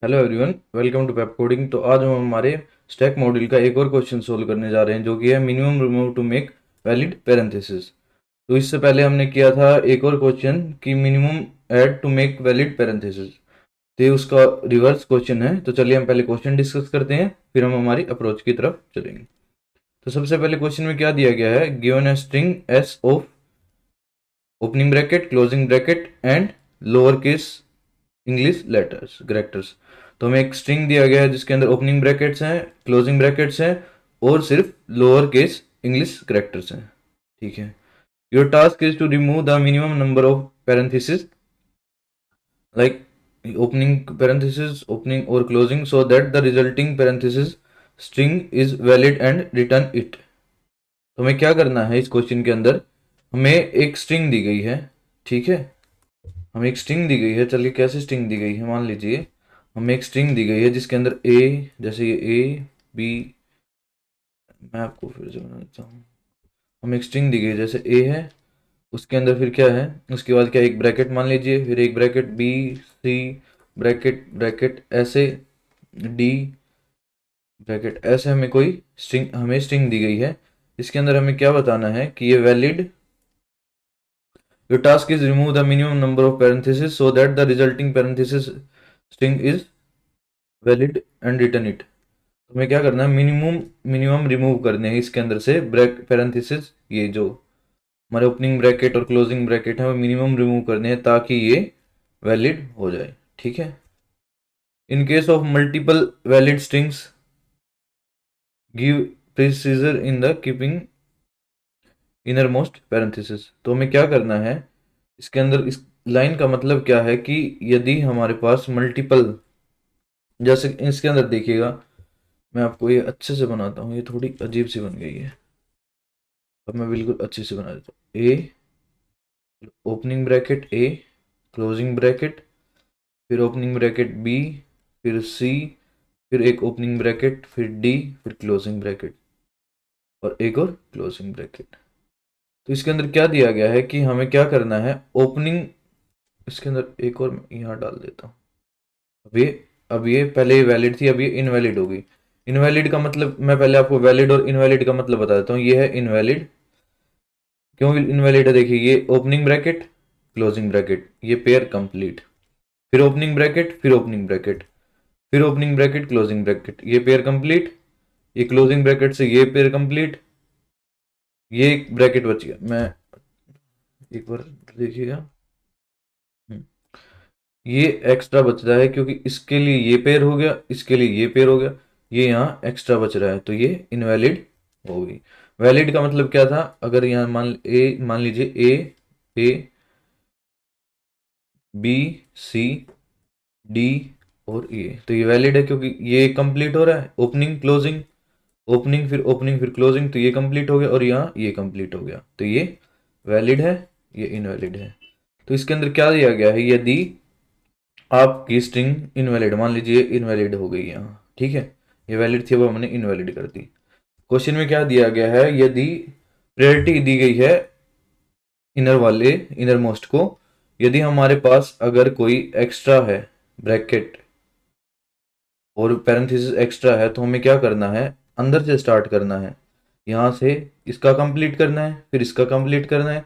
Hello everyone, welcome to Pepcoding. तो आज हम हमारे स्टैक मॉड्यूल का एक और क्वेश्चन सोल्व करने जा रहे हैं, जो कि है minimum remove to make valid parenthesis. तो इससे पहले हमने किया था एक और क्वेश्चन कि minimum add to make valid parenthesis. तो ये उसका रिवर्स क्वेश्चन है। तो चलिए हम पहले क्वेश्चन डिस्कस करते हैं, फिर हम हमारी अप्रोच की तरफ चलेंगे। तो सबसे पहले क्वेश्चन में क्या दिया गया है? Given a string S of opening bracket, closing bracket and lower case English letters characters. तो हमें एक स्ट्रिंग दिया गया है जिसके अंदर ओपनिंग ब्रैकेट्स हैं, क्लोजिंग ब्रैकेट्स हैं और सिर्फ लोअर केस इंग्लिश करेक्टर्स हैं। ठीक है। Your task is to remove the minimum number of parenthesis, like opening parenthesis, opening or closing, so that the resulting parenthesis string is valid and return it। तो हमें क्या करना है? इस question के अंदर हमें एक स्ट्रिंग दी गई है। ठीक है, हमें एक स्ट्रिंग दी गई है। चलिए कैसे स्ट्रिंग दी गई है, मान लीजिए हमें एक स्ट्रिंग दी गई है जिसके अंदर ए, जैसे ये ए बी, मैं आपको फिर से बना देता हूँ। हमें एक स्ट्रिंग दी गई है, जैसे ए है, उसके अंदर फिर क्या है, उसके बाद क्या, एक ब्रैकेट मान लीजिए, फिर एक bracket B C bracket bracket ऐसे डी ब्रैकेट ऐसे, हमें स्ट्रिंग दी गई है। इसके अंदर हमें क्या बताना है कि ये valid. Your task is remove the minimum number of parentheses so that the resulting parenthesis string is valid and return it। हमें क्या करना है? मिनिमम मिनिमम रिमूव करने हैं इसके अंदर से ब्रैक पैरेंथेसिस, ये जो हमारे ओपनिंग ब्रैकेट और क्लोजिंग ब्रैकेट है वो मिनिमम रिमूव करने हैं ताकि ये वैलिड हो जाए। ठीक है। In case of multiple valid strings give procedure in the keeping innermost parenthesis. तो हमें क्या करना है इसके अंदर? इस लाइन का मतलब क्या है कि यदि हमारे पास मल्टीपल, जैसे इसके अंदर देखिएगा, मैं आपको ये अच्छे से बनाता हूँ, ये थोड़ी अजीब सी बन गई है। अब मैं बिल्कुल अच्छे से बना देता हूँ। ए ओपनिंग ब्रैकेट ए, क्लोजिंग ब्रैकेट, फिर ओपनिंग ब्रैकेट बी, फिर सी, फिर एक ओपनिंग ब्रैकेट, फिर डी, फिर क्लोजिंग ब्रैकेट और एक और क्लोजिंग ब्रैकेट। तो इसके अंदर क्या दिया गया है कि हमें क्या करना है? ओपनिंग, इसके अंदर एक और यहाँ डाल देता हूँ। अब ये पहले ये वैलिड थी, अब ये इनवैलिड हो गई। इनवैलिड का मतलब, मैं पहले आपको वैलिड और इनवैलिड का मतलब बता देता हूँ। ये है इनवैलिड। क्यों इनवैलिड है? देखिए, ये ओपनिंग ब्रैकेट क्लोजिंग ब्रैकेट, ये पेयर कंप्लीट, फिर ओपनिंग ब्रैकेट, फिर ओपनिंग ब्रैकेट, फिर ओपनिंग ब्रैकेट क्लोजिंग ब्रैकेट, ये पेयर कंप्लीट, ये क्लोजिंग ब्रैकेट से ये पेयर कंप्लीट, ये एक ब्रैकेट बच गया। मैं एक बार देखिएगा, ये एक्स्ट्रा बच रहा है क्योंकि इसके लिए ये पेयर हो गया, इसके लिए ये पेयर हो गया, ये यहाँ एक्स्ट्रा बच रहा है, तो ये इनवैलिड हो गई। वैलिड का मतलब क्या था? अगर यहाँ मान लीजिए ए बी सी डी और ए, तो ये वैलिड है क्योंकि ये कंप्लीट हो रहा है। ओपनिंग क्लोजिंग, ओपनिंग फिर क्लोजिंग, तो ये कंप्लीट हो गया और यहाँ ये कंप्लीट हो गया, तो ये वैलिड है, ये इनवैलिड है। तो इसके अंदर क्या दिया गया है? यदि आपकी स्ट्रिंग इनवैलिड, मान लीजिए इनवैलिड हो गई यहाँ, ठीक है, ये वैलिड थी, वो हमने इनवैलिड कर दी। क्वेश्चन में क्या दिया गया है? यदि प्रायोरिटी दी गई है इनर मोस्ट को, यदि हमारे पास अगर कोई एक्स्ट्रा है ब्रैकेट और पैरेंथेसिस एक्स्ट्रा है, तो हमें क्या करना है? अंदर से स्टार्ट करना है, यहाँ से इसका कंप्लीट करना है, फिर इसका कंप्लीट करना है,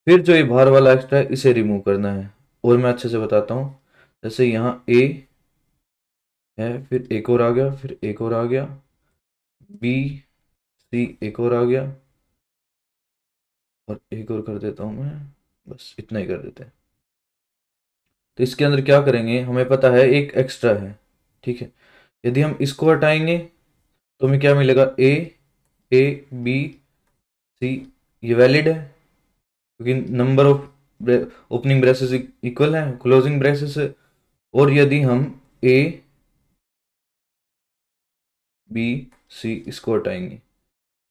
फिर जो ये बाहर वाला एक्स्ट्रा है इसे रिमूव करना है। और मैं अच्छे से बताता हूँ, जैसे यहाँ ए है, फिर एक और आ गया, फिर एक और आ गया, बी सी एक और आ गया, और एक और कर देता हूँ मैं, बस इतना ही कर देते हैं। तो इसके अंदर क्या करेंगे? हमें पता है एक एक्स्ट्रा है, ठीक है। यदि हम इसको हटाएंगे तो हमें क्या मिलेगा? ए बी सी, ये वैलिड है क्योंकि number of opening braces equal है क्लोजिंग ब्रेसेस से। और यदि हम ए बी सी इसको हटाएंगे,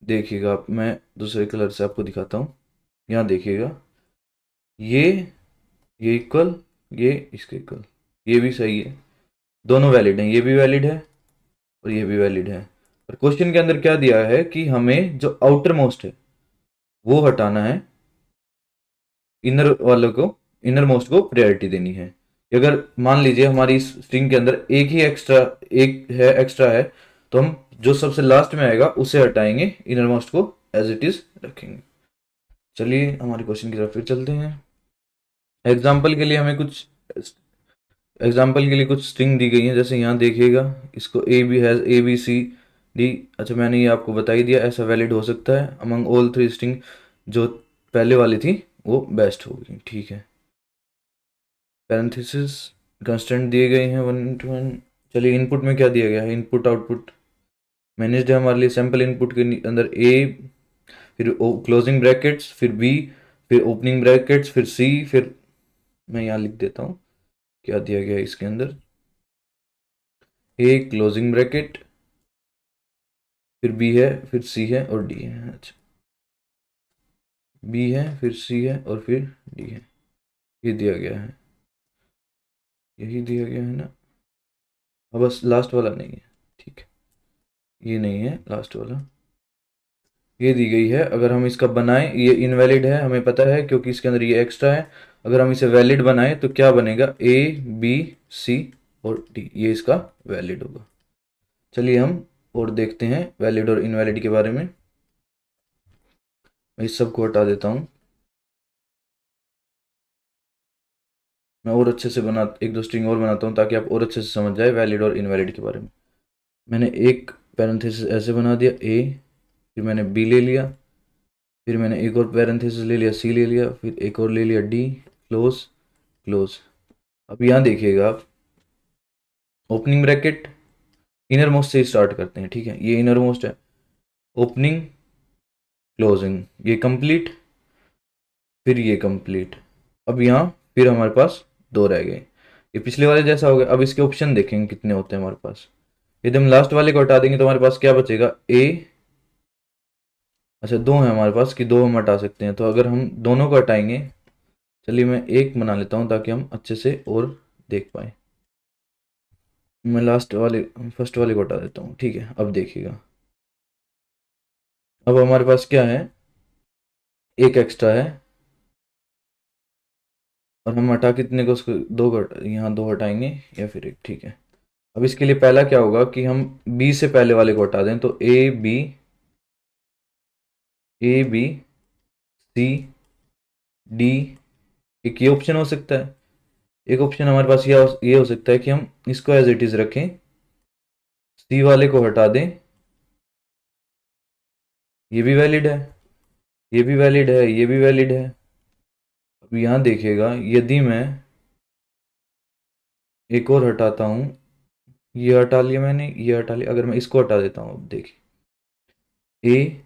देखिएगा आप, मैं दूसरे कलर से आपको दिखाता हूँ। यहाँ देखिएगा, ये ये इक्वल, ये इसके इक्वल, ये भी सही है, दोनों वैलिड हैं, ये भी वैलिड है और ये भी वैलिड है। और क्वेश्चन के अंदर क्या दिया है कि हमें जो आउटर मोस्ट है वो हटाना है, इनर मोस्ट को प्रायोरिटी देनी है। अगर मान लीजिए हमारी इस स्ट्रिंग के अंदर एक एक्स्ट्रा है, तो हम जो सबसे लास्ट में आएगा उसे हटाएंगे, इनर मोस्ट को एज इट इज रखेंगे। चलिए हमारे क्वेश्चन की तरफ फिर चलते हैं। एग्जाम्पल के लिए हमें कुछ एग्जाम्पल के लिए कुछ स्ट्रिंग दी गई है, जैसे यहाँ देखिएगा, इसको A B has A B C D. अच्छा, मैंने ये आपको बता ही दिया, ऐसा वैलिड हो सकता है अमंग ऑल थ्री स्ट्रिंग। जो पहले वाली थी वो बेस्ट होगी, ठीक है। पैरेंथेसिस कंस्टेंट दिए गए हैं 1:1। चलिए इनपुट में क्या दिया गया है, इनपुट आउटपुट मैनेज्ड है हमारे लिए। सैम्पल इनपुट के अंदर ए, फिर क्लोजिंग ब्रैकेट्स, फिर बी, फिर ओपनिंग ब्रैकेट्स, फिर सी, फिर मैं यहाँ लिख देता हूँ क्या दिया गया है इसके अंदर। ए क्लोजिंग ब्रैकेट, फिर बी है, फिर सी है और डी है। अच्छा, बी है, फिर सी है और फिर डी है, ये दिया गया है, यही दिया गया है ना। अब बस लास्ट वाला नहीं है, ठीक है, ये नहीं है लास्ट वाला, ये दी गई है। अगर हम इसका बनाएं, ये इनवैलिड है हमें पता है क्योंकि इसके अंदर ये एक्स्ट्रा है। अगर हम इसे वैलिड बनाएं तो क्या बनेगा, ए बी सी और डी, ये इसका वैलिड होगा। चलिए हम और देखते हैं वैलिड और इनवैलिड के बारे में। मैं इस सब को हटा देता हूँ, मैं और अच्छे से बना एक दो स्ट्रिंग और बनाता हूँ ताकि आप और अच्छे से समझ जाए वैलिड और इनवैलिड के बारे में। मैंने एक पैरेंथेसिस ऐसे बना दिया ए, फिर मैंने बी ले लिया, फिर मैंने एक और पैरेंथेसिस ले लिया, सी ले लिया, फिर एक और ले लिया, डी, क्लोज क्लोज। अब यहाँ देखिएगा आप, ओपनिंग ब्रैकेट इनर मोस्ट से स्टार्ट करते हैं, ठीक है, ये इनर मोस्ट है, ओपनिंग क्लोजिंग, ये कंप्लीट, फिर ये कंप्लीट। अब यहाँ फिर हमारे पास दो रह गए, ये पिछले वाले जैसा हो गया। अब इसके ऑप्शन देखेंगे कितने होते हैं हमारे पास। यदि हम लास्ट वाले को हटा देंगे तो हमारे पास क्या बचेगा, ए, अच्छा दो है हमारे पास कि दो हम हटा सकते हैं, तो अगर हम दोनों को हटाएंगे, चलिए मैं एक बना लेता हूँ ताकि हम अच्छे से और देख पाए। मैं लास्ट वाले फर्स्ट वाले को हटा देता हूँ, ठीक है। अब देखिएगा, अब हमारे पास क्या है, एक एक्स्ट्रा है, और हम हटा कितने को, उसको दो यहाँ दो हटाएंगे या फिर एक, ठीक है। अब इसके लिए पहला क्या होगा कि हम बी से पहले वाले को हटा दें, तो ए बी सी डी, एक ये ऑप्शन हो सकता है। एक ऑप्शन हमारे पास ये हो सकता है कि हम इसको एज इट इज रखें, सी वाले को हटा दें, ये भी वैलिड है, ये भी वैलिड है, ये भी वैलिड है। अब यहाँ देखिएगा, यदि मैं एक और हटाता हूँ, ये हटा लिया मैंने, ये हटा लिया, अगर मैं इसको हटा देता हूँ, अब देखिए, ए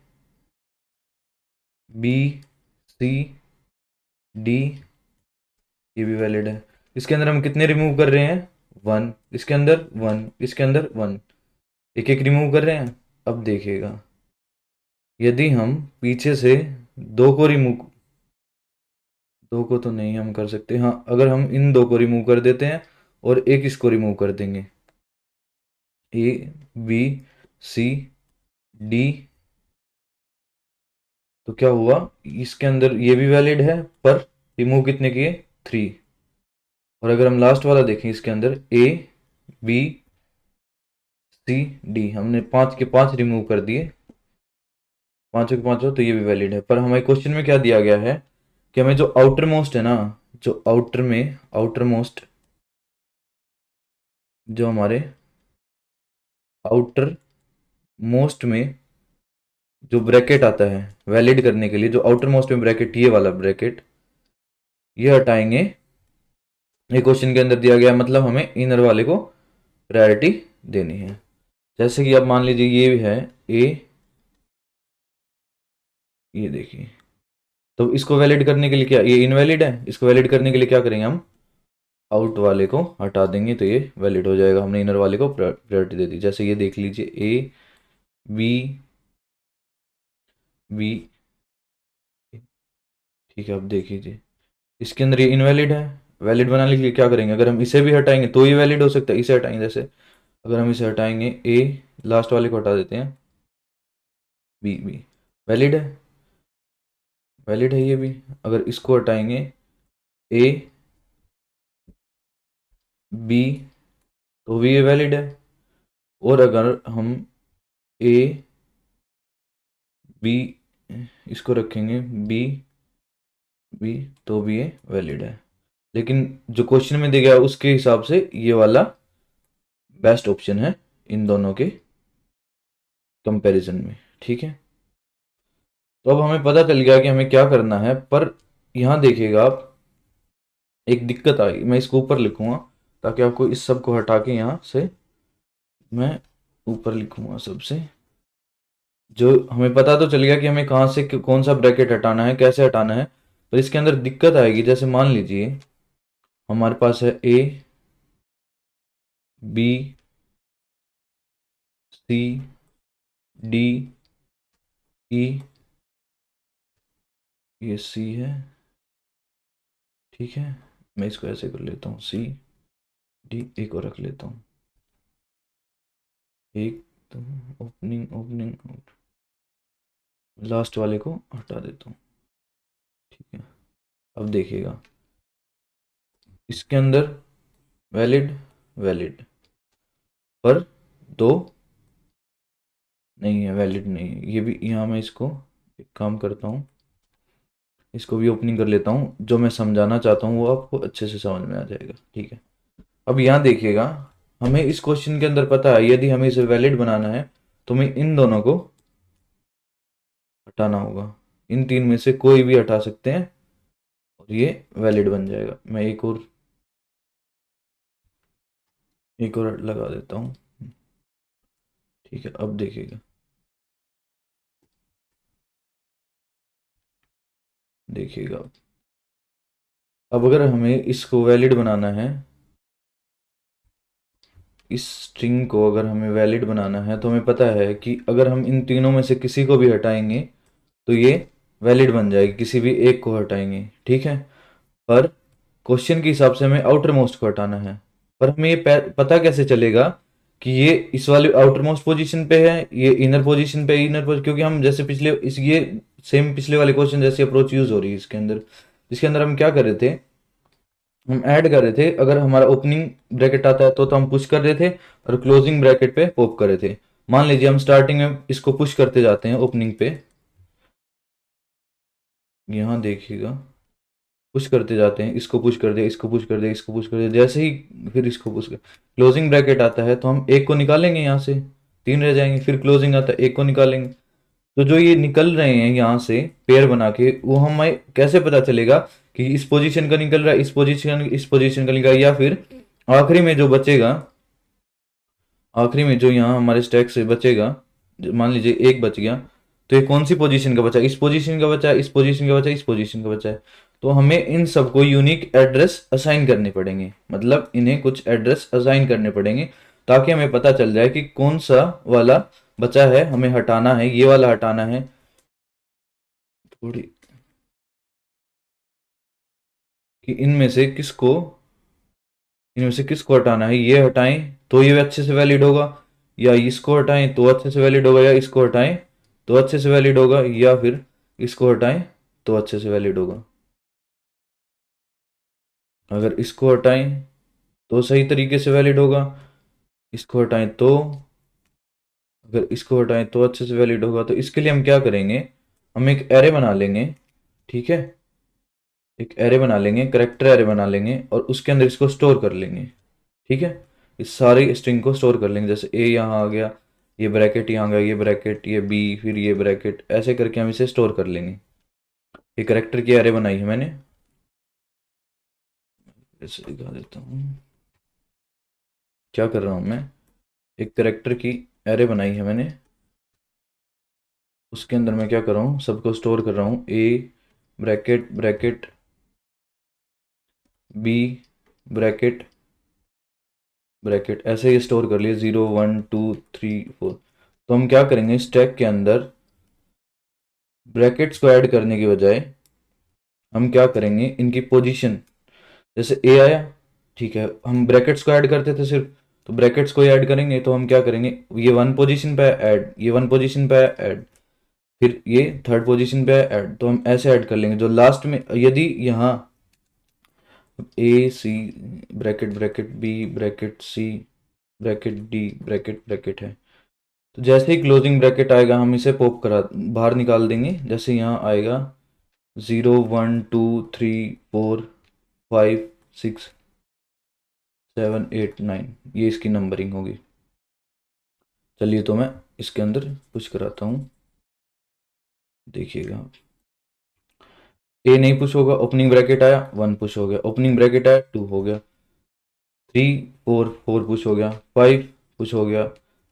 बी सी डी, ये भी वैलिड है। इसके अंदर हम कितने रिमूव कर रहे हैं, वन, इसके अंदर वन, इसके अंदर वन, एक एक रिमूव कर रहे हैं। अब देखिएगा, यदि हम पीछे से दो को रिमूव, दो को तो नहीं हम कर सकते, हाँ अगर हम इन दो को रिमूव कर देते हैं और एक इसको रिमूव कर देंगे, ए बी सी डी, तो क्या हुआ, इसके अंदर ये भी वैलिड है, पर रिमूव कितने किए, थ्री। और अगर हम लास्ट वाला देखें, इसके अंदर ए बी सी डी, हमने पांच के पांच रिमूव कर दिए, पांचों के पांचों, तो ये भी वैलिड है। पर हमें क्वेश्चन में क्या दिया गया है कि हमें जो आउटर मोस्ट है ना, जो आउटर मोस्ट, जो हमारे आउटर मोस्ट में जो ब्रैकेट आता है वैलिड करने के लिए, जो आउटर मोस्ट में ब्रैकेट, ये वाला ब्रैकेट, ये हटाएंगे। ये क्वेश्चन के अंदर दिया गया, मतलब हमें इनर वाले को प्रायोरिटी देनी है। जैसे कि आप मान लीजिए ये है ए, ये देखिए, तो इसको वैलिड करने के लिए क्या, ये इनवैलिड है, इसको वैलिड करने के लिए क्या करेंगे, हम आउट वाले को हटा देंगे तो ये वैलिड हो जाएगा। हमने इनर वाले को प्रायोरिटी दे दी। जैसे ये देख लीजिए, ए बी बी, ठीक है। अब देख लीजिए, इसके अंदर ये इनवैलिड है, वैलिड बनाने के लिए क्या करेंगे, अगर हम इसे भी हटाएंगे तो ये वैलिड हो सकता है, इसे हटाएंगे, जैसे अगर हम इसे हटाएंगे, ए लास्ट वाले को हटा देते हैं, बी बी वैलिड है, वैलिड है ये भी। अगर इसको हटाएंगे, ए बी तो भी ये वैलिड है, और अगर हम ए बी इसको रखेंगे बी बी तो भी ये वैलिड है। लेकिन जो क्वेश्चन में दिया गया है उसके हिसाब से ये वाला बेस्ट ऑप्शन है इन दोनों के कंपैरिजन में। ठीक है, तो अब हमें पता चल गया कि हमें क्या करना है, पर यहाँ देखिएगा आप, एक दिक्कत आई, मैं इसको ऊपर लिखूंगा ताकि आपको इस सब को हटा के यहाँ से मैं ऊपर लिखूंगा सबसे। जो हमें पता तो चल गया कि हमें कहाँ से कौन सा ब्रैकेट हटाना है, कैसे हटाना है, पर इसके अंदर दिक्कत आएगी। जैसे मान लीजिए हमारे पास है ए बी सी डी ई, ये सी है, ठीक है, मैं इसको ऐसे कर लेता हूँ सी डी, ए को रख लेता हूँ एक, तो ओपनिंग ओपनिंग लास्ट वाले को हटा देता हूँ। ठीक है, अब देखिएगा इसके अंदर वैलिड वैलिड, पर दो नहीं है, वैलिड नहीं है ये भी। यहाँ मैं इसको एक काम करता हूँ, इसको भी ओपनिंग कर लेता हूँ, जो मैं समझाना चाहता हूँ वो आपको अच्छे से समझ में आ जाएगा। ठीक है, अब यहाँ देखिएगा, हमें इस क्वेश्चन के अंदर पता है यदि हमें इसे वैलिड बनाना है तो हमें इन दोनों को हटाना होगा। इन तीन में से कोई भी हटा सकते हैं और ये वैलिड बन जाएगा। मैं एक और लगा देता हूँ। ठीक है, अब देखिएगा, देखिएगा अब अगर हमें इसको वैलिड बनाना है, इस स्ट्रिंग को अगर हमें वैलिड बनाना है तो हमें पता है कि अगर हम इन तीनों में से किसी को भी हटाएंगे तो ये वैलिड बन जाएगी, किसी भी एक को हटाएंगे। ठीक है, पर क्वेश्चन के हिसाब से हमें आउटर मोस्ट को हटाना है। पर हमें ये पता कैसे चलेगा कि ये इस वाले आउटर मोस्ट पोजीशन पे है, ये इनर पोजीशन पे, इनर पोजीशन, क्योंकि हम जैसे पिछले इस ये सेम पिछले वाले क्वेश्चन जैसी अप्रोच यूज हो रही है इसके अंदर। इसके अंदर हम क्या कर रहे थे, हम ऐड कर रहे थे, अगर हमारा ओपनिंग ब्रैकेट आता है तो हम पुश कर रहे थे और क्लोजिंग ब्रैकेट पे पॉप कर रहे थे। मान लीजिए हम स्टार्टिंग में इसको पुश करते जाते हैं ओपनिंग पे, यहाँ देखिएगा पुश करते जाते हैं, इसको पुश कर दिया, इसको पुश कर दिया, इसको पुश कर दिया, जैसे ही फिर इसको पुश कर क्लोजिंग ब्रैकेट आता है तो हम एक को निकालेंगे, यहाँ से तीन रह जाएंगे, फिर क्लोजिंग आता है एक को निकालेंगे। तो जो ये निकल रहे हैं यहाँ से पेयर बना के, वो हमें कैसे पता चलेगा कि इस पोजीशन का निकल रहा है, इस पोजीशन का निकल रहा है, या फिर आखिरी में जो बचेगा, आखिरी में जो यहाँ हमारे स्टैक से बचेगा, मान लीजिए एक बच गया, तो ये कौन सी पोजीशन का बचा, इस पोजीशन का बचा, इस पोजीशन का बचा, इस पोजीशन का बचा है। तो हमें इन सबको यूनिक एड्रेस असाइन करने पड़ेंगे, मतलब इन्हें कुछ एड्रेस असाइन करने पड़ेंगे ताकि हमें पता चल जाए कि कौन सा वाला बचा है, हमें हटाना है, ये वाला हटाना है। थोड़ी कि इनमें से किसको हटाना है, ये हटाएं तो ये अच्छे से वैलिड होगा, या इसको हटाएं तो अच्छे से वैलिड होगा, या इसको हटाएं तो अच्छे से वैलिड होगा, या फिर इसको हटाएं तो अच्छे से वैलिड होगा। अगर इसको हटाएं तो सही तरीके से वैलिड होगा, इसको हटाएं तो, अगर इसको हटाएं तो अच्छे से वैलिड होगा। तो इसके लिए हम क्या करेंगे, हम एक एरे बना लेंगे। ठीक है, एक एरे बना लेंगे, करेक्टर एरे बना लेंगे, और उसके अंदर इसको स्टोर कर लेंगे। ठीक है, इस सारे स्ट्रिंग को स्टोर कर लेंगे, जैसे ए यहाँ आ गया, ये ब्रैकेट यहाँ आ गया, ये ब्रैकेट, ये बी, फिर ये ब्रैकेट, ऐसे करके हम इसे स्टोर कर लेंगे। ये करेक्टर की एरे बनाई है मैंने, ऐसे दिखा देता हूँ क्या कर रहा हूँ मैं। एक करेक्टर की एरे बनाई है मैंने, उसके अंदर मैं क्या कर रहा हूँ, सबको स्टोर कर रहा हूँ, a bracket bracket b bracket bracket, ऐसे ही स्टोर कर लिए 0 1 2 3 4। तो हम क्या करेंगे, स्टैक के अंदर ब्रैकेट्स को ऐड करने की बजाय हम क्या करेंगे, इनकी पोजीशन, जैसे ए आया, ठीक है, हम ब्रैकेट्स को ऐड करते थे सिर्फ, तो ब्रैकेट्स को ऐड करेंगे तो हम क्या करेंगे, ये वन पोजीशन पे ऐड, ये वन पोजीशन पे ऐड, फिर ये थर्ड पोजीशन पे ऐड, तो हम ऐसे ऐड कर लेंगे जो लास्ट में, यदि यहाँ a c bracket bracket b bracket c bracket d bracket bracket है। तो जैसे ही क्लोजिंग ब्रैकेट आएगा हम इसे पॉप करा बाहर निकाल देंगे। जैसे यहाँ आएगा 0 1 2 3 4 5 6 7 8 9, ये इसकी नंबरिंग होगी। चलिए तो मैं इसके अंदर पुश कराता हूँ, देखिएगा। ए नहीं पुश होगा, ओपनिंग ब्रैकेट आया 1 पुश हो गया, ओपनिंग ब्रैकेट आया 2 हो गया, 3 4 पुश हो गया, 5 पुश हो गया,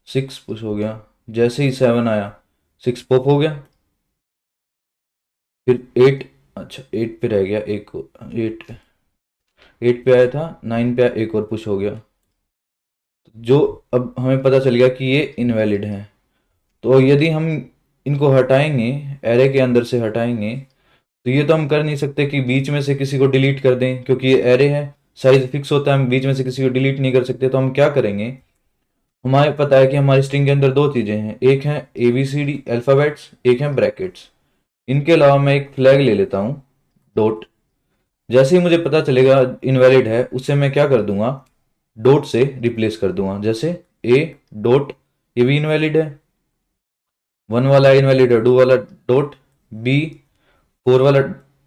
6 पुश हो गया। जैसे ही 7 आया 6 पॉप हो गया, फिर 8, अच्छा 8 पे रह गया एक, 8 पे आया था, 9 पे एक और पुश हो गया। जो अब हमें पता चल गया कि ये इनवैलिड है। तो यदि हम इनको हटाएंगे, एरे के अंदर से हटाएंगे, तो ये तो हम कर नहीं सकते कि बीच में से किसी को डिलीट कर दें, क्योंकि ये एरे है, साइज फिक्स होता है, हम बीच में से किसी को डिलीट नहीं कर सकते। तो हम क्या करेंगे, हमारे पता है कि हमारी स्ट्रिंग के अंदर दो चीज़ें हैं, एक है ABCD अल्फ़ाबेट्स, एक है ब्रैकेट्स। इनके अलावा मैं एक फ्लैग ले लेता हूँ, डॉट। जैसे ही मुझे पता चलेगा इनवैलिड है, उससे मैं क्या कर दूंगा, डॉट से रिप्लेस कर दूंगा। जैसे ए डॉट, ये भी इनवैलिड है, 1 वाला इनवैलिड है, 2 वाला डॉट, बी 4 वाला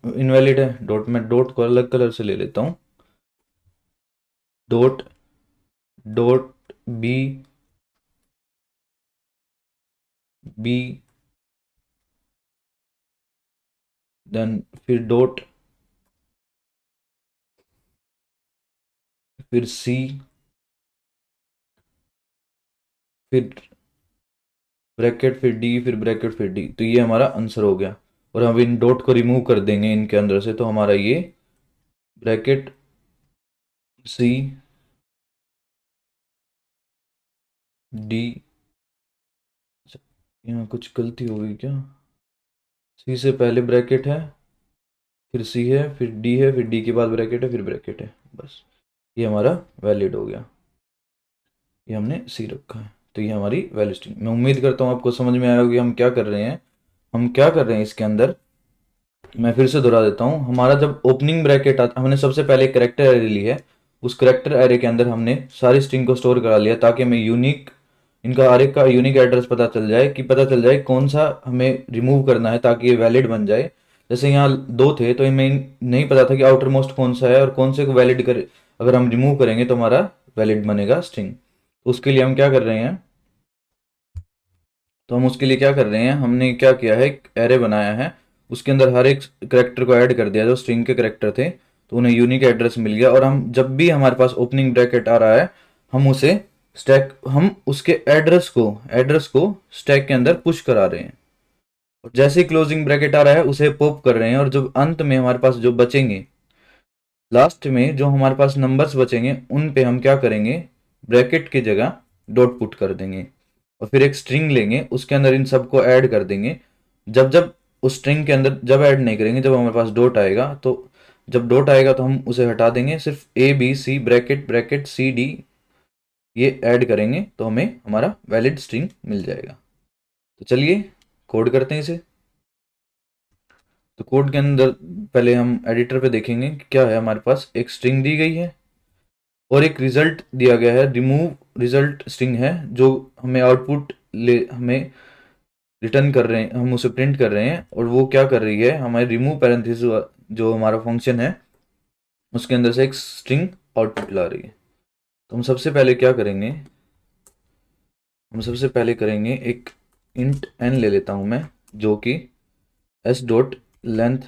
इनवैलिड है, डॉट। मैं डॉट को अलग कलर से ले लेता हूँ, dot dot B B, then फिर डॉट, फिर सी, फिर ब्रैकेट, फिर डी, फिर ब्रैकेट, फिर डी। तो ये हमारा आंसर हो गया। और हम इन डॉट को रिमूव कर देंगे इनके अंदर से, तो हमारा ये ब्रैकेट सी डी, यहाँ कुछ गलती हो गई क्या, सी से पहले ब्रैकेट है, फिर सी है, फिर डी है, फिर डी के बाद ब्रैकेट है, फिर ब्रैकेट है, बस ये हमारा वैलिड हो गया। ये हमने सी रखा है, तो ये हमारी वैलिड स्ट्रिंग। मैं उम्मीद करता हूँ आपको समझ में आया होगा कि हम क्या कर रहे हैं। हम क्या कर रहे हैं इसके अंदर, मैं फिर से दोहरा देता हूँ। हमारा जब ओपनिंग ब्रैकेट आता, हमने सबसे पहले करेक्टर एरे ली है, उस करेक्टर एरे के अंदर हमने सारी स्ट्रिंग को स्टोर करा लिया, ताकि हमें यूनिक, इनका हर एक का यूनिक एड्रेस पता चल जाए, कि पता चल जाए कौन सा हमें रिमूव करना है ताकि ये वैलिड बन जाए। जैसे यहाँ दो थे, तो इनमें नहीं पता था कि आउटर मोस्ट कौन सा है और कौन से को वैलिड कर, अगर हम रिमूव करेंगे तो हमारा वैलिड बनेगा स्ट्रिंग। तो उसके लिए हम क्या कर रहे हैं, तो हम उसके लिए क्या कर रहे हैं, हमने क्या किया है, एक एरे बनाया है, उसके अंदर हर एक करेक्टर को ऐड कर दिया जो स्ट्रिंग के करेक्टर थे, तो उन्हें यूनिक एड्रेस मिल गया। और हम जब भी हमारे पास ओपनिंग ब्रैकेट आ रहा है, हम उसे स्टैक, हम उसके एड्रेस को स्टैक के अंदर पुश करा रहे हैं। और जैसे ही क्लोजिंग ब्रैकेट आ रहा है उसे पॉप कर रहे हैं, और जब अंत में हमारे पास जो बचेंगे, लास्ट में जो हमारे पास नंबर्स बचेंगे, उन पे हम क्या करेंगे, ब्रैकेट की जगह डॉट पुट कर देंगे, और फिर एक स्ट्रिंग लेंगे, उसके अंदर इन सबको ऐड कर देंगे। जब जब उस स्ट्रिंग के अंदर जब ऐड नहीं करेंगे, जब हमारे पास डॉट आएगा, तो जब डॉट आएगा तो हम उसे हटा देंगे, सिर्फ ABC ब्रैकेट ब्रैकेट CD ये ऐड करेंगे, तो हमें हमारा वैलिड स्ट्रिंग मिल जाएगा। तो चलिए कोड करते हैं इसे। तो कोड के अंदर पहले हम एडिटर पे देखेंगे कि क्या है, हमारे पास एक स्ट्रिंग दी गई है और एक रिजल्ट दिया गया है, रिमूव रिजल्ट स्ट्रिंग है, जो हमें आउटपुट ले, हमें रिटर्न कर रहे हैं, हम उसे प्रिंट कर रहे हैं। और वो क्या कर रही है, हमारे रिमूव पैरेंथेसिस जो हमारा फंक्शन है, उसके अंदर से एक स्ट्रिंग आउटपुट ला रही है। तो हम सबसे पहले क्या करेंगे, हम सबसे पहले करेंगे एक इंट n ले लेता हूं मैं, जो कि s डॉट लेंथ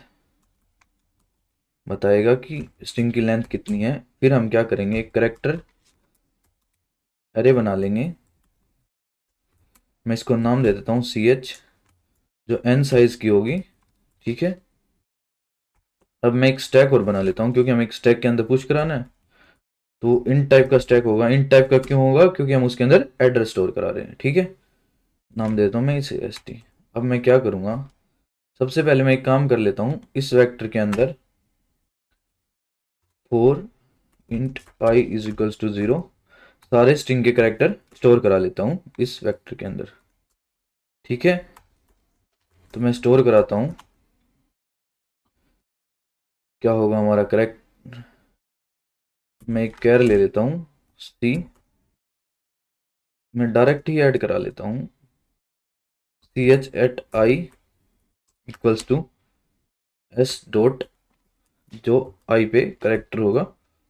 बताएगा कि स्ट्रिंग की लेंथ कितनी है। फिर हम क्या करेंगे, एक करेक्टर अरे बना लेंगे, मैं इसको नाम दे देता हूँ CH, जो n साइज की होगी, ठीक है। अब मैं एक स्टैक और बना लेता हूँ, क्योंकि हम एक स्टैक के अंदर पुश कराना है, तो इन टाइप का स्टैक होगा। इन टाइप का क्यों होगा, क्योंकि हम उसके अंदर एड्रेस स्टोर करा रहे हैं, ठीक है। नाम दे देता हूँ मैं इसे ST। अब मैं क्या करूँगा, सबसे पहले मैं एक काम कर लेता हूँ, इस वेक्टर के अंदर for int I is equals to 0 सारे स्ट्रिंग के करेक्टर स्टोर करा लेता हूँ इस वेक्टर के अंदर, ठीक है। तो मैं स्टोर कराता हूँ, क्या होगा हमारा करेक्ट, मैं एक कैर ले लेता हूँ सी, मैं डायरेक्ट ही ऐड करा लेता हूँ C H at I equals to S dot, जो आई पे करेक्टर होगा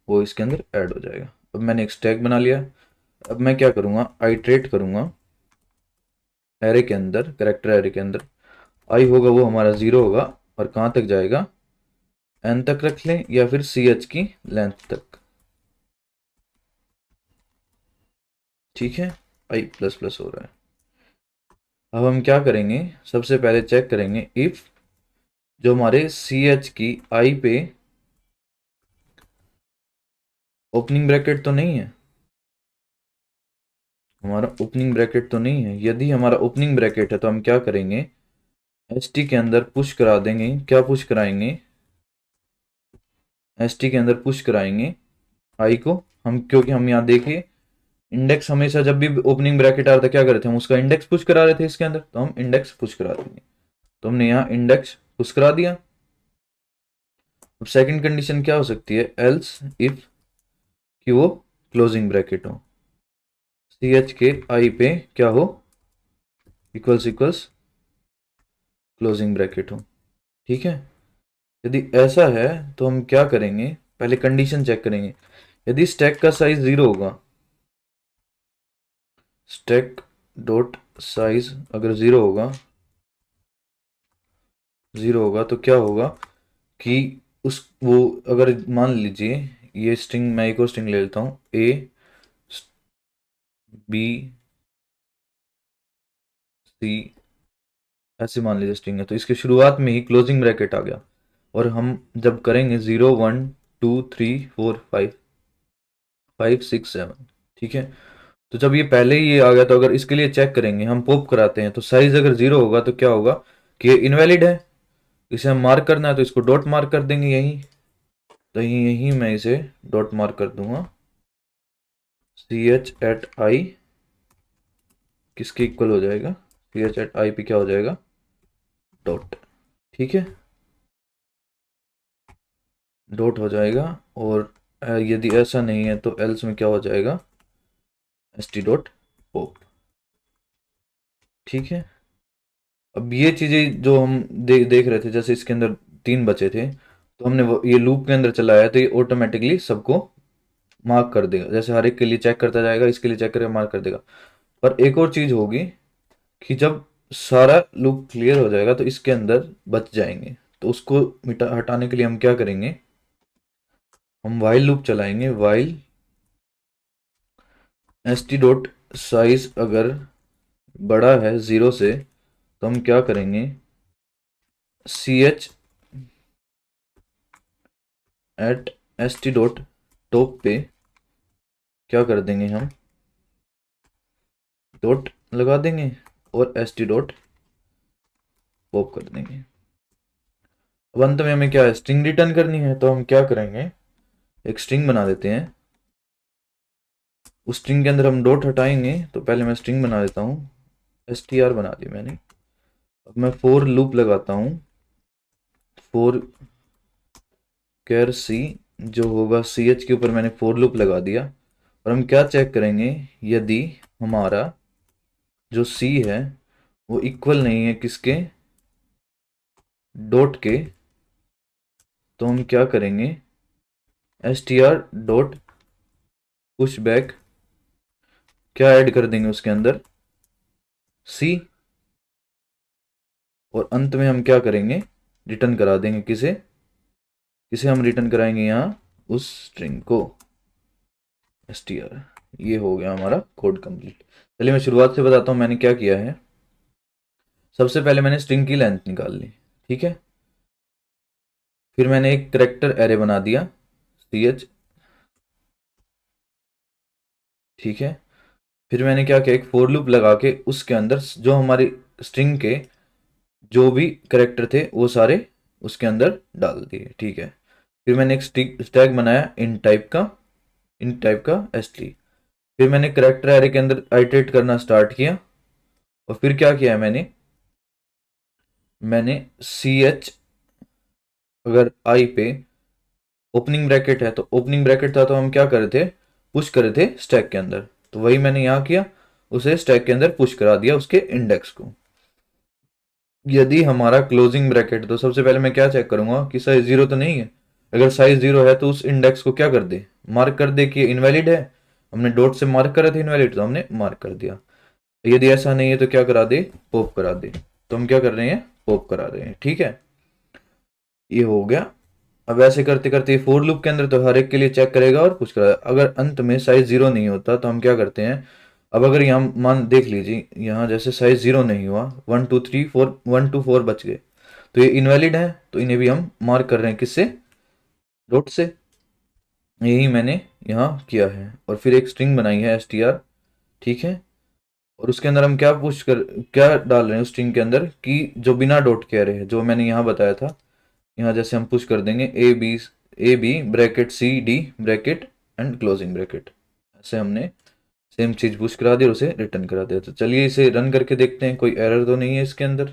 वो इसके अंदर ऐड हो जाएगा। अब मैंने एक स्टैक बना लिया। अब मैं क्या करूँगा, आइट्रेट करूँगा एरे के अंदर, करेक्टर एरे के अंदर आई होगा वो हमारा 0 होगा, और कहाँ तक जाएगा, एन तक रख लें या फिर सी एच की लेंथ तक। ठीक है, आई प्लस प्लस हो रहा है। अब हम क्या करेंगे, सबसे पहले चेक करेंगे इफ जो हमारे सी एच की आई पे ओपनिंग ब्रैकेट तो नहीं है, हमारा ओपनिंग ब्रैकेट तो नहीं है। यदि हमारा ओपनिंग ब्रैकेट है तो हम क्या करेंगे, एस टी के अंदर पुश करा देंगे। क्या पुश कराएंगे, एस टी के अंदर पुश कराएंगे आई को हम, क्योंकि हम यहाँ देखिए इंडेक्स हमेशा जब भी ओपनिंग ब्रैकेट आ रहा था क्या कर रहे थे हम, उसका इंडेक्स पुश करा रहे थे इसके अंदर, तो हम इंडेक्स पुश करा देंगे। तो हमने यहाँ इंडेक्स पुश करा दिया। अब सेकंड कंडीशन क्या हो सकती है, एल्स इफ कि वो क्लोजिंग ब्रैकेट हो, सी एच के आई पे क्या हो, इक्वल्स इक्वल्स क्लोजिंग ब्रैकेट हो। ठीक है, यदि ऐसा है तो हम क्या करेंगे, पहले कंडीशन चेक करेंगे। यदि स्टैक का साइज 0 होगा, स्टैक डॉट साइज अगर 0 होगा, 0 होगा तो क्या होगा कि उस वो अगर मान लीजिए ये स्ट्रिंग, मैं एक और स्ट्रिंग ले लेता हूँ ए बी सी, ऐसे मान लीजिए स्ट्रिंग है, तो इसके शुरुआत में ही क्लोजिंग ब्रैकेट आ गया, और हम जब करेंगे 0 1 2 3 4 5 5 6 7, ठीक है, तो जब ये पहले ही ये आ गया तो अगर इसके लिए चेक करेंगे, हम पॉप कराते हैं तो साइज अगर 0 होगा तो क्या होगा कि ये इनवैलिड है, इसे हम मार्क करना है तो इसको डॉट मार्क कर देंगे यहीं, तो यहीं मैं इसे डॉट मार्क कर दूंगा, सी एच एट आई किसके इक्वल हो जाएगा, सी एच एट आई पे क्या हो जाएगा, डॉट। ठीक है, डॉट हो जाएगा, और यदि ऐसा नहीं है तो एल्स में क्या हो जाएगा, एस टी डॉट पॉप। ठीक है, अब ये चीज़ें जो हम देख रहे थे, जैसे इसके अंदर 3 बचे थे, तो हमने ये लूप के अंदर चलाया तो ये ऑटोमेटिकली सबको मार्क कर देगा, जैसे हर एक के लिए चेक करता जाएगा, इसके लिए चेक करके मार्क कर देगा। पर एक और चीज़ होगी कि जब सारा लूप क्लियर हो जाएगा तो इसके अंदर बच जाएंगे, तो उसको हटाने के लिए हम क्या करेंगे, हम वाइल लूप चलाएंगे, while S T dot size अगर बड़ा है 0 से, तो हम क्या करेंगे, C H at S T dot top पे क्या कर देंगे, हम डॉट लगा देंगे और एस टी डॉट पॉप कर देंगे। अब अंत में हमें क्या है, स्ट्रिंग रिटर्न करनी है, तो हम क्या करेंगे, एक स्ट्रिंग बना देते हैं, उस स्ट्रिंग के अंदर हम डॉट हटाएंगे, तो पहले मैं स्ट्रिंग बना देता हूँ, एस टी आर बना दी मैंने। अब मैं फोर लूप लगाता हूँ, फोर कैर सी, जो होगा सी एच के ऊपर मैंने फोर लूप लगा दिया, और हम क्या चेक करेंगे, यदि हमारा जो सी है वो इक्वल नहीं है किसके, डॉट के, तो हम क्या करेंगे, S T R dot push back क्या ऐड कर देंगे उसके अंदर, सी, और अंत में हम क्या करेंगे, रिटर्न करा देंगे किसे, किसे हम रिटर्न कराएंगे यहाँ, उस स्ट्रिंग को, एस टी आर। ये हो गया हमारा कोड कंप्लीट। चलिए मैं शुरुआत से बताता हूँ मैंने क्या किया है। सबसे पहले मैंने स्ट्रिंग की लेंथ निकाल ली, ठीक है, फिर मैंने एक करेक्टर एरे बना दिया सी एच, ठीक है, फिर मैंने क्या किया, एक फोर लूप लगा के उसके अंदर जो हमारी स्ट्रिंग के जो भी करेक्टर थे वो सारे उसके अंदर डाल दिए, ठीक है, फिर मैंने एक स्टैक बनाया इन टाइप का एस टी, फिर मैंने करेक्टर एरे के अंदर आइटरेट करना स्टार्ट किया, और फिर क्या किया मैंने सी एच अगर आई पे ओपनिंग ब्रैकेट है, तो ओपनिंग ब्रैकेट था तो हम क्या कर रहे थे, पुश कर रहे थे स्टैक के अंदर, तो वही मैंने यहाँ किया, उसे स्टैक के अंदर पुश करा दिया उसके इंडेक्स को। यदि हमारा क्लोजिंग ब्रैकेट, तो सबसे पहले मैं क्या चेक करूंगा कि साइज जीरो तो नहीं है। अगर साइज जीरो है तो उस इंडेक्स को क्या कर दे, मार्क कर दे कि इनवैलिड है। हमने डॉट से मार्क करा था इनवैलिड, तो हमने मार्क कर दिया। यदि ऐसा नहीं है तो क्या करा दे, पॉप करा दे। तो हम क्या कर रहे हैं, पॉप करा रहे हैं, ठीक है, ये हो गया। अब ऐसे करते करते फोर लूप के अंदर तो हर एक के लिए चेक करेगा और कुछ करेगा। अगर अंत में साइज जीरो नहीं होता तो हम क्या करते हैं, अब अगर यहाँ मान देख लीजिए, यहाँ जैसे साइज जीरो नहीं हुआ, 1 2 3 4 1 2 4 बच गए, तो ये इनवैलिड है, तो इन्हें भी हम मार्क कर रहे हैं किससे, डॉट से। यही मैंने यहाँ किया है, और फिर एक स्ट्रिंग बनाई है str, ठीक है। और उसके अंदर हम क्या डाल रहे हैं उस स्ट्रिंग के अंदर, कि जो बिना डॉट के रहे हैं, जो मैंने यहाँ बताया था। यहाँ जैसे हम पुश कर देंगे A B bracket C D bracket and closing bracket, ऐसे हमने सेम चीज पुश करा दी और उसे रिटर्न करा दिया। तो चलिए इसे रन करके देखते हैं, कोई एरर तो नहीं है इसके अंदर।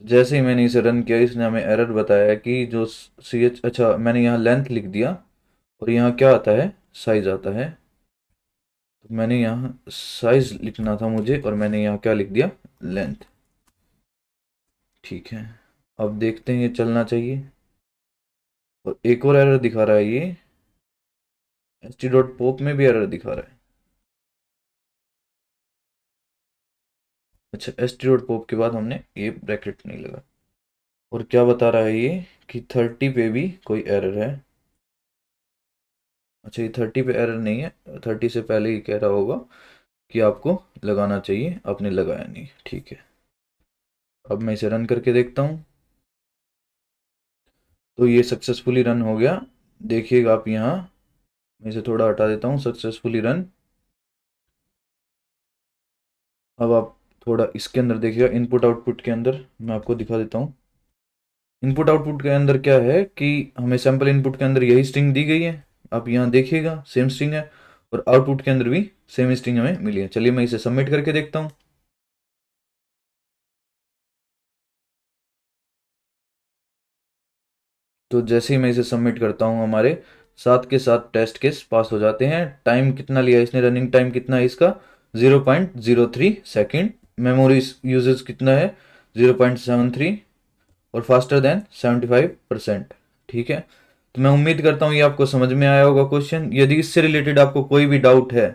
तो जैसे ही मैंने इसे रन किया, इसने हमें एरर बताया कि जो सी एच, अच्छा मैंने यहाँ लेंथ लिख दिया और यहाँ क्या आता है, साइज आता है। तो मैंने यहाँ साइज लिखना था मुझे, और मैंने यहाँ क्या लिख दिया, लेंथ, ठीक है। अब देखते हैं ये चलना चाहिए। और एक और एरर दिखा रहा है ये, st.pop में भी एरर दिखा रहा है। अच्छा, st.pop के बाद हमने ये ब्रैकेट नहीं लगा। और क्या बता रहा है ये, कि 30 पे भी कोई एरर है। अच्छा, ये 30 पे एरर नहीं है, 30 से पहले ही कह रहा होगा कि आपको लगाना चाहिए, आपने लगाया नहीं, ठीक है। अब मैं इसे रन करके देखता हूँ। तो ये सक्सेसफुली रन हो गया, देखिएगा आप यहाँ। मैं इसे थोड़ा हटा देता हूँ, सक्सेसफुली रन। अब आप थोड़ा इसके अंदर देखिएगा, इनपुट आउटपुट के अंदर मैं आपको दिखा देता हूँ। इनपुट आउटपुट के अंदर क्या है कि हमें सैम्पल इनपुट के अंदर यही स्ट्रिंग दी गई है, आप यहाँ देखिएगा सेम स्ट्रिंग है, और आउटपुट के अंदर भी सेम स्ट्रिंग हमें मिली है। चलिए मैं इसे सबमिट करके देखता हूँ। तो जैसे ही मैं इसे सबमिट करता हूँ, हमारे साथ के साथ टेस्ट केस पास हो जाते हैं। टाइम कितना लिया इसने, रनिंग टाइम कितना है इसका, 0.03 सेकेंड। मेमोरी यूजेज कितना है, 0.73, और फास्टर देन 75%, ठीक है। तो मैं उम्मीद करता हूँ ये आपको समझ में आया होगा क्वेश्चन। यदि इससे रिलेटेड आपको कोई भी डाउट है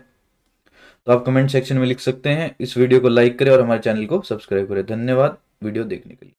तो आप कमेंट सेक्शन में लिख सकते हैं। इस वीडियो को लाइक करें और हमारे चैनल को सब्सक्राइब करें। धन्यवाद वीडियो देखने के लिए।